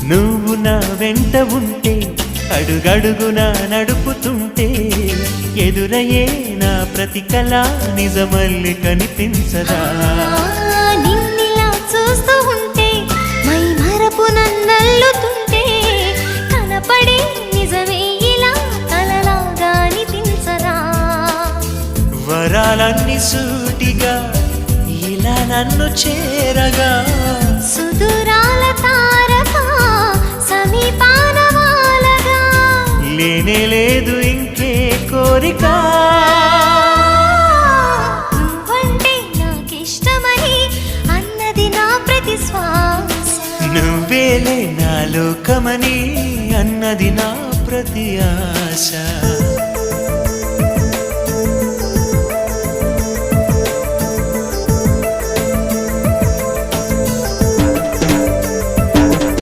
నువ్వు నా వెంట ఉంటే అడుగడుగునా నడుపుతుంటే ఎదురయ్యే నా ప్రతి కళ నిజమల్లి కనిపించదా నిన్నిలా చూస్తూ ఉంటే మై మరపు నన్నల్లుతుంటే కనపడే నిజమే ఇలా కలలాగా అనిపించదా వరాలన్నీ సూటిగా ఇలా నన్ను చేరగా సుదూరాల తారక సమీపాన వాలగా లేనే లేదు ఇంకే కోరిక నువ్వంటే నాకిష్టమని అన్నది నా ప్రతి శ్వాస నువ్వేలే నా లోకమని అన్నది నా ప్రతి ఆశ